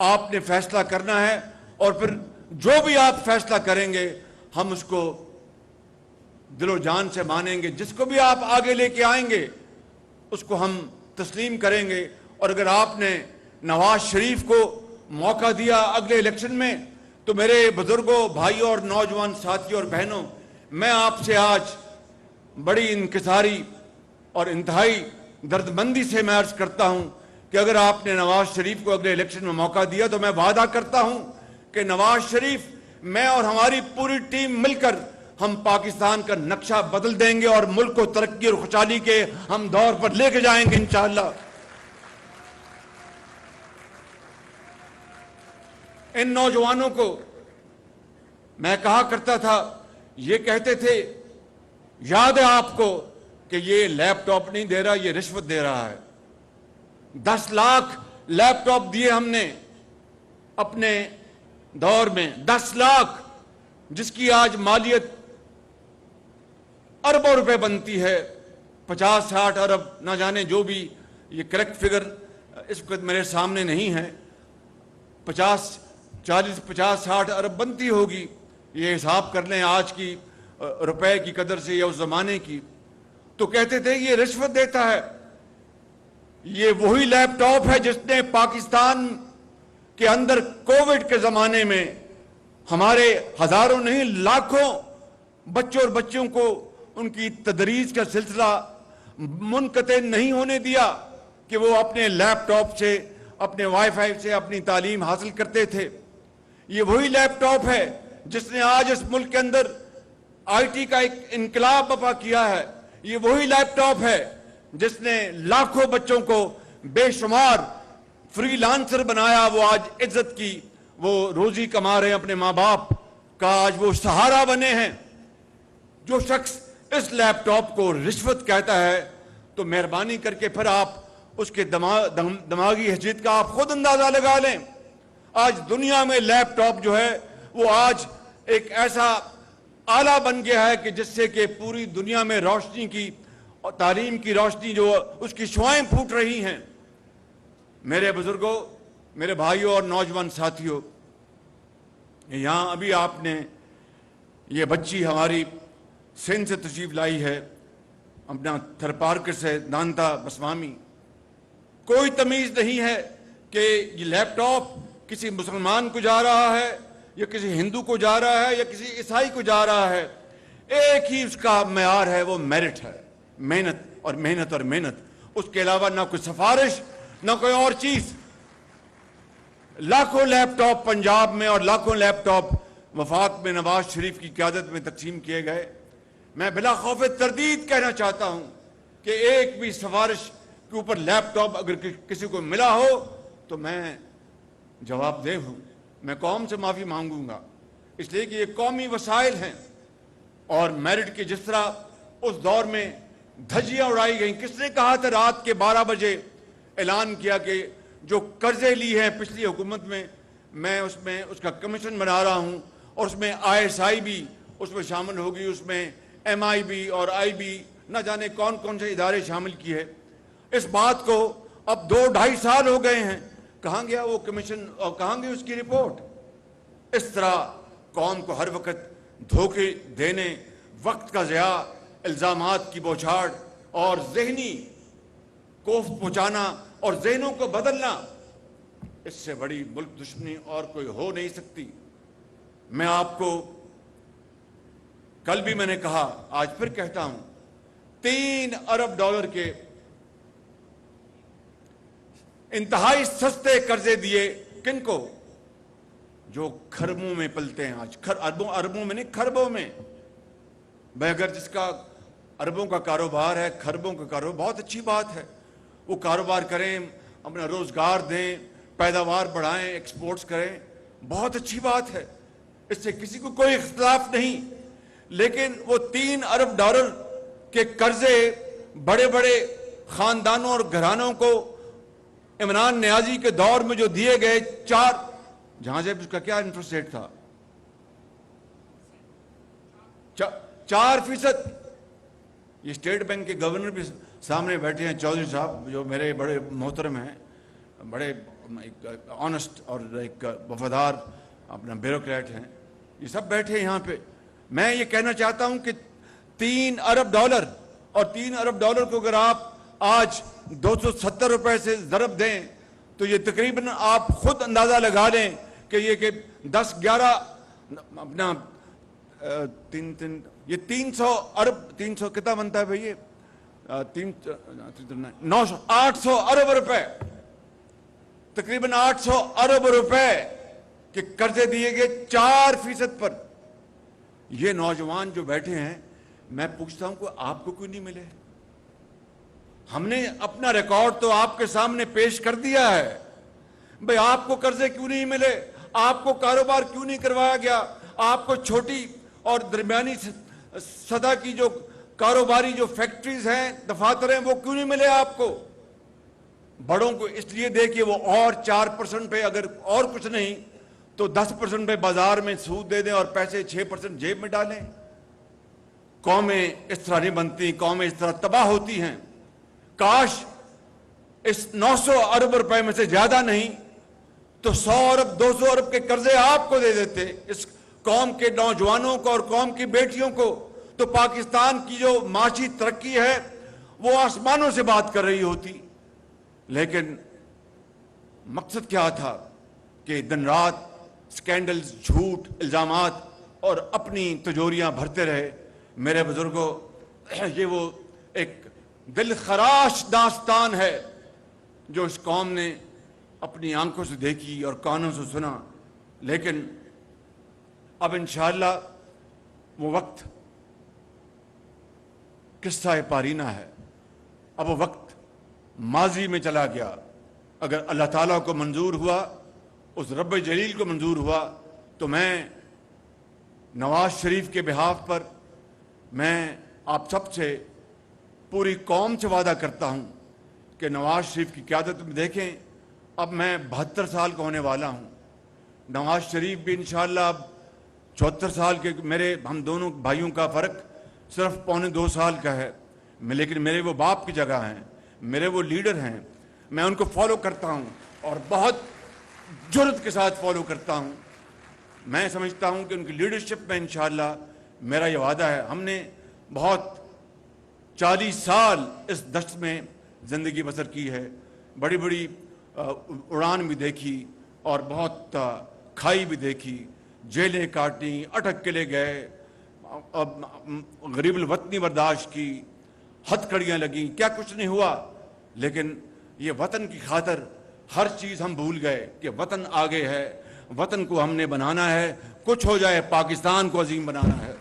آپ نے فیصلہ کرنا ہے اور پھر جو بھی آپ فیصلہ کریں گے ہم اس کو دل و جان سے مانیں گے. جس کو بھی آپ آگے لے کے آئیں گے اس کو ہم تسلیم کریں گے. اور اگر آپ نے نواز شریف کو موقع دیا اگلے الیکشن میں تو میرے بزرگوں، بھائیوں اور نوجوان ساتھیوں اور بہنوں، میں آپ سے آج بڑی انکساری اور انتہائی دردمندی سے میں عرض کرتا ہوں کہ اگر آپ نے نواز شریف کو اگلے الیکشن میں موقع دیا تو میں وعدہ کرتا ہوں کہ نواز شریف، میں اور ہماری پوری ٹیم مل کر ہم پاکستان کا نقشہ بدل دیں گے اور ملک کو ترقی اور خوشحالی کے ہم دور پر لے کے جائیں گے انشاءاللہ. ان نوجوانوں کو میں کہا کرتا تھا، یہ کہتے تھے، یاد ہے آپ کو کہ یہ لیپ ٹاپ نہیں دے رہا، یہ رشوت دے رہا ہے. 10 لاکھ لیپ ٹاپ دیے ہم نے اپنے دور میں، 10 لاکھ، جس کی آج مالیت اربوں روپے بنتی ہے، 50-60 ارب، نہ جانے جو بھی، یہ کریکٹ فگر اس وقت میرے سامنے نہیں ہے، 50-60 ارب بنتی ہوگی. یہ حساب کر لیں آج کی روپے کی قدر سے یا اس زمانے کی. تو کہتے تھے یہ رشوت دیتا ہے. یہ وہی لیپ ٹاپ ہے جس نے پاکستان کے اندر کووڈ کے زمانے میں ہمارے ہزاروں نہیں لاکھوں بچوں اور بچیوں کو ان کی تدریس کا سلسلہ منقطع نہیں ہونے دیا کہ وہ اپنے لیپ ٹاپ سے، اپنے وائی فائی سے اپنی تعلیم حاصل کرتے تھے. یہ وہی لیپ ٹاپ ہے جس نے آج اس ملک کے اندر آئی ٹی کا ایک انقلاب برپا کیا ہے. یہ وہی لیپ ٹاپ ہے جس نے لاکھوں بچوں کو بے شمار فری لانسر بنایا. وہ آج عزت کی وہ روزی کما رہے ہیں، اپنے ماں باپ کا آج وہ سہارا بنے ہیں. جو شخص اس لیپ ٹاپ کو رشوت کہتا ہے تو مہربانی کر کے پھر آپ اس کے دماغی حیثیت کا آپ خود اندازہ لگا لیں. آج دنیا میں لیپ ٹاپ جو ہے وہ آج ایک ایسا آلہ بن گیا ہے کہ جس سے کہ پوری دنیا میں روشنی کی اور تعلیم کی روشنی جو اس کی شعائیں پھوٹ رہی ہیں. میرے بزرگوں، میرے بھائیوں اور نوجوان ساتھیوں، یہاں ابھی آپ نے یہ بچی ہماری سندھ سے تشریف لائی ہے، اپنا تھرپارکر سے، دانتا بسوامی. کوئی تمیز نہیں ہے کہ یہ لیپ ٹاپ کسی مسلمان کو جا رہا ہے یا کسی ہندو کو جا رہا ہے یا کسی عیسائی کو جا رہا ہے. ایک ہی اس کا معیار ہے، وہ میرٹ ہے، محنت اور محنت اور محنت. اس کے علاوہ نہ کوئی سفارش، نہ کوئی اور چیز. لاکھوں لیپ ٹاپ پنجاب میں اور لاکھوں لیپ ٹاپ وفاق میں نواز شریف کی قیادت میں تقسیم کیے گئے. میں بلا خوف تردید کہنا چاہتا ہوں کہ ایک بھی سفارش کے اوپر لیپ ٹاپ اگر کسی کو ملا ہو تو میں جواب دہ ہوں، میں قوم سے معافی مانگوں گا، اس لیے کہ یہ قومی وسائل ہیں. اور میرٹ کی جس طرح اس دور میں دھجیاں اڑائی گئیں، کس نے کہا تھا رات کے 12 بجے اعلان کیا کہ جو قرضے لی ہیں پچھلی حکومت میں اس کا کمیشن بنا رہا ہوں اور اس میں ISI بھی اس میں شامل ہوگی، اس میں MIB اور IB، نہ جانے کون کون سے ادارے شامل کی ہے. اس بات کو اب 2-2.5 سال ہو گئے ہیں. کہاں گیا وہ کمیشن اور کہاں گئی اس کی رپورٹ؟ اس طرح قوم کو ہر وقت دھوکے دینے، وقت کا ضیاع، الزامات کی بوچھاڑ اور ذہنی کوفت پہنچانا اور ذہنوں کو بدلنا، اس سے بڑی ملک دشمنی اور کوئی ہو نہیں سکتی. میں آپ کو کل بھی میں نے کہا، آج پھر کہتا ہوں، $3 ارب کے انتہائی سستے قرضے دیے. کن کو؟ جو کھربوں میں پلتے ہیں آج. اربوں میں نہیں، کھربوں میں. بھائی اگر جس کا اربوں کا کاروبار ہے، کھربوں کا کاروبار، بہت اچھی بات ہے. وہ کاروبار کریں، اپنا روزگار دیں، پیداوار بڑھائیں، ایکسپورٹس کریں، بہت اچھی بات ہے، اس سے کسی کو کوئی اختلاف نہیں. لیکن وہ $3 ارب کے قرضے بڑے بڑے خاندانوں اور گھرانوں کو عمران نیازی کے دور میں جو دیے گئے، جہاں سے اس کا کیا انٹرسٹ ریٹ تھا؟ 4%. یہ اسٹیٹ بینک کے گورنر بھی سامنے بیٹھے ہیں، چودھری صاحب، جو میرے بڑے محترم ہیں، بڑے ایک آنےسٹ اور ایک وفادار اپنا بیوروکریٹ ہیں، یہ سب بیٹھے ہیں یہاں پہ. میں یہ کہنا چاہتا ہوں کہ $3 ارب اور $3 ارب کو اگر آپ آج 270 روپے سے ضرب دیں تو یہ تقریباً آپ خود اندازہ لگا لیں کہ یہ کہ 10-11 اپنا یہ 300 ارب 300 کتنا بنتا ہے بھائی؟ 800 ارب روپے، تقریباً 800 ارب روپے کے قرضے دیے گئے 4% پر. یہ نوجوان جو بیٹھے ہیں، میں پوچھتا ہوں کہ آپ کو کیوں نہیں ملے؟ ہم نے اپنا ریکارڈ تو آپ کے سامنے پیش کر دیا ہے. بھئی آپ کو قرضے کیوں نہیں ملے؟ آپ کو کاروبار کیوں نہیں کروایا گیا؟ آپ کو چھوٹی اور درمیانی سطح کی جو کاروباری جو فیکٹریز ہیں، دفاتر ہیں، وہ کیوں نہیں ملے آپ کو؟ بڑوں کو اس لیے دے کہ وہ اور 4% پہ، اگر اور کچھ نہیں تو 10% پہ بازار میں سود دے دیں اور پیسے 6% جیب میں ڈالیں. قومیں اس طرح نہیں بنتی، قومیں اس طرح تباہ ہوتی ہیں. کاش اس 900 ارب روپے میں سے زیادہ نہیں تو 100 ارب 200 ارب کے قرضے آپ کو دے دیتے، اس قوم کے نوجوانوں کو اور قوم کی بیٹیوں کو، تو پاکستان کی جو معاشی ترقی ہے وہ آسمانوں سے بات کر رہی ہوتی. لیکن مقصد کیا تھا کہ دن رات سکینڈلز، جھوٹ، الزامات اور اپنی تجوریاں بھرتے رہے. میرے بزرگوں، یہ وہ ایک دل خراش داستان ہے جو اس قوم نے اپنی آنکھوں سے دیکھی اور کانوں سے سنا. لیکن اب انشاءاللہ وہ وقت قصہ پارینہ ہے، اب وہ وقت ماضی میں چلا گیا. اگر اللہ تعالیٰ کو منظور ہوا، اس رب جلیل کو منظور ہوا، تو میں نواز شریف کے بہاف پر میں آپ سب سے، پوری قوم سے وعدہ کرتا ہوں کہ نواز شریف کی قیادت میں دیکھیں، اب میں 72 سال کا ہونے والا ہوں. نواز شریف بھی انشاءاللہ اب 74 سال کے، ہم دونوں بھائیوں کا فرق صرف 1.25 سال کا ہے. لیکن میرے وہ باپ کی جگہ ہیں، میرے وہ لیڈر ہیں، میں ان کو فالو کرتا ہوں اور بہت جرأت کے ساتھ فالو کرتا ہوں. میں سمجھتا ہوں کہ ان کی لیڈرشپ میں انشاءاللہ میرا یہ وعدہ ہے. ہم نے بہت 40 سال اس دشت میں زندگی بسر کی ہے، بڑی بڑی اڑان بھی دیکھی اور بہت کھائی بھی دیکھی، جیلیں کاٹی، اٹک کے لے گئے، غریب الوطنی برداشت کی، ہتھ کڑیاں لگیں، کیا کچھ نہیں ہوا. لیکن یہ وطن کی خاطر ہر چیز ہم بھول گئے کہ وطن آگے ہے، وطن کو ہم نے بنانا ہے، کچھ ہو جائے پاکستان کو عظیم بنانا ہے.